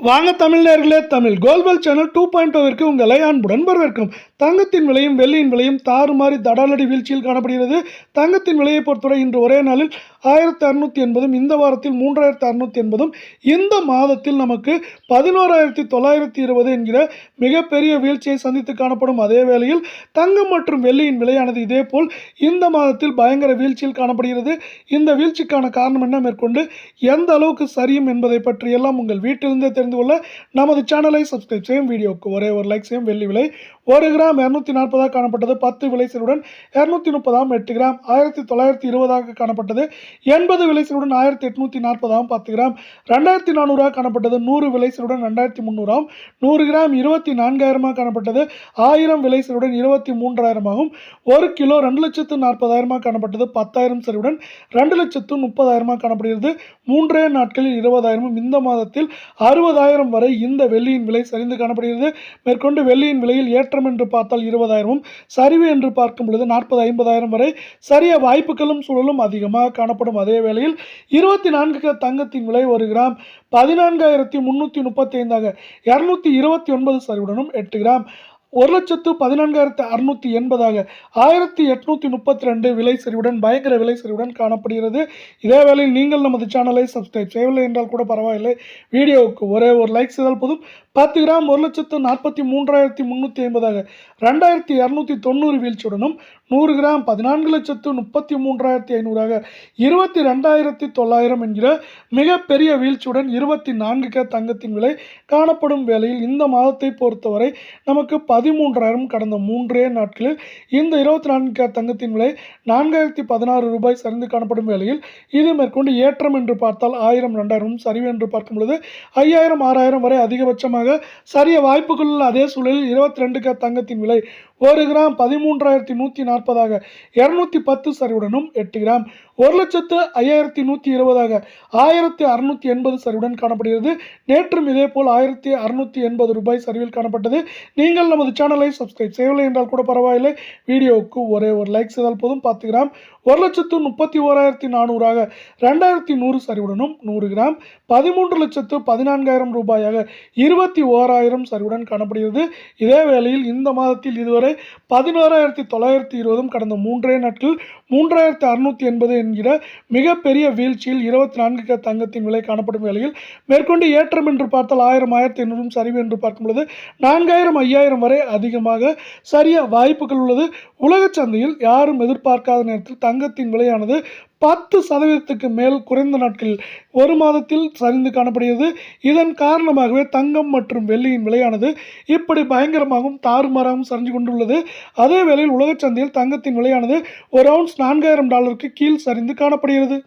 வாங்க தமிழர்களே, Tamil Colwill channel 2.0 உங்களை அன்புடன் வரவேற்கும். தங்கத்தின் விலையும் வெள்ளியின் விலையும் தாறுமாறி தடாலடி வீழ்ச்சியில் காணப்படுகிறது. தங்கத்தின் விலையை பொறுத்தவரை இன்று ஒரே நாளில் 1680, இந்த வாரத்தில் 3680, இந்த மாதத்தில் நமக்கு 11920 என்கிற மிகப்பெரிய வீழ்ச்சியை சந்தித்து காணப்படும். அதே வேளையில் தங்கம் மற்றும் வெள்ளியின் விலையானது இதேபோல் இந்த மாதத்தில் பயங்கர வீழ்ச்சியில் காணப்படுகிறது. இந்த வீழ்ச்சிக்கான காரணம் என்ன, மேற்கொண்டு எந்த அளவுக்கு சரியும் என்பதை பற்றியெல்லாம் உங்கள் வீட்டிலிருந்தே தெரிந்து கொள்ள நமது சேனலை சப்ஸ்கிரைப் செய்யும். வீடியோக்கு ஒரே ஒரு லைக் செய்யும். வெள்ளி விலை 1 கிராம் 240 காணப்பட்டது. 10 விலைசலுடன் 230, 8 கிராம் 1920 காணப்பட்டது. 80 விலைசலுடன் 1840, 10 கிராம் 2400 காணப்பட்டது. 100 விலைசலுடன் 2300, 100 கிராம் 24000 காணப்பட்டது. 1000 விலைசலுடன் 23000, 1 கிலோ 2,40,000 காணப்பட்டது. 10,000 சரிவுடன் 2,30,000 காணப்படுகிறது. 3 நாட்களில் 20,000, இந்த மாதத்தில் 60,000 வரை இந்த வெள்ளியின் விலை சரிந்து காணப்படுகிறது. மேற்கொண்டு வெள்ளியின் விலையில் ஏற்றம் என்று பார்த்தால் 20,000, சரிவு என்று பார்க்கும் பொழுது 40,000-50,000 வரை சரிய வாய்ப்புகளும் சூழலும் அதிகமாக காணப்படும். அதே வேளையில் 24 தங்கத்தின் விலை 1 கிராம் 14,335, 229 சரிவுடனும் 8 கிராம் 1,14,680, 1,832 விலை சரிவுடன் பயங்கர விலை சரிவுடன் காணப்படுகிறது. இதே வேளையில் நீங்கள் நமது சேனலை சப்ஸ்கிரைப் செய்யவில்லை என்றால் கூட பரவாயில்லை, வீடியோவுக்கு ஒரே ஒரு லைக் செய்தால் போதும். 10 கிராம் 1,43,350, 2,290 வீழ்ச்சியுடனும் 100 கிராம் 14,33,500, 22,900 என்கிற மிகப்பெரிய வீழ்ச்சியுடன் 24 தங்கத்தின் விலை காணப்படும் வேளையில் இந்த மாதத்தை பொறுத்தவரை நமக்கு 13,000 கடந்த 3 நாட்களில் இந்த 24 தங்கத்தின் விலை 4,016 ரூபாய் சரிந்து காணப்படும் வேளையில் இது மேற்கொண்டு ஏற்றம் என்று பார்த்தால் 1000, 2000, சரிவு என்று பார்க்கும் பொழுது 5,000, 6,000 வரை அதிகபட்சமாக சரிய வாய்ப்புகள். அதே சூழலில் 22 தங்கத்தின் விலை 1 கிராம் 13,140, 210 சரிவுடனும் 8 கிராம் 1,05,120, 1,680 சரிவுடன் காணப்படுகிறது. நேற்றும் இதேபோல் 1,680 ரூபாய் சரிவில் காணப்பட்டது. நீங்கள் நமது சேனலை சப்ஸ்கிரைப் செய்யவில்லை என்றால் கூட பரவாயில்லை, வீடியோவுக்கு ஒரே ஒரு லைக் செய்தால் போதும். 10 கிராம் 1,31,400, 2,100 சரிவுடனும் 100 கிராம் 13,14,000 ரூபாயாக 21,000 சரிவுடன் காணப்படுகிறது. இதே வேளையில் இந்த மாதத்தில் இதுவரை 11,920, கடந்த 3 நாட்கள் 3,680 என்கிற மிகப்பெரிய வீழ்ச்சியில் 24 தங்கத்தின் விலை காணப்படும் வேளையில் மேற்கொண்டு ஏற்றம் என்று பார்த்தால் 1000, 1500, சரிவு என்று பார்க்கும் பொழுது 4,000, 5,000 வரை அதிகமாக சரிய வாய்ப்புகள் உள்ளது. உலக சந்தையில் யாரும் எதிர்பார்க்காத நேரத்தில் தங்கத்தின் விலையானது 10% மேல் குறைந்த நாட்களில் ஒரு மாதத்தில் சரிந்து காணப்படுகிறது. இதன் காரணமாகவே தங்கம் மற்றும் வெள்ளியின் விலையானது இப்படி பயங்கரமாகவும் தாறுமாறாகவும் சரிஞ்சு கொண்டுள்ளது. அதே வேளையில் உலக சந்தையில் தங்கத்தின் விலையானது ஒரு அவுன்ஸ் $4,000 கீழ் சரிந்து காணப்படுகிறது.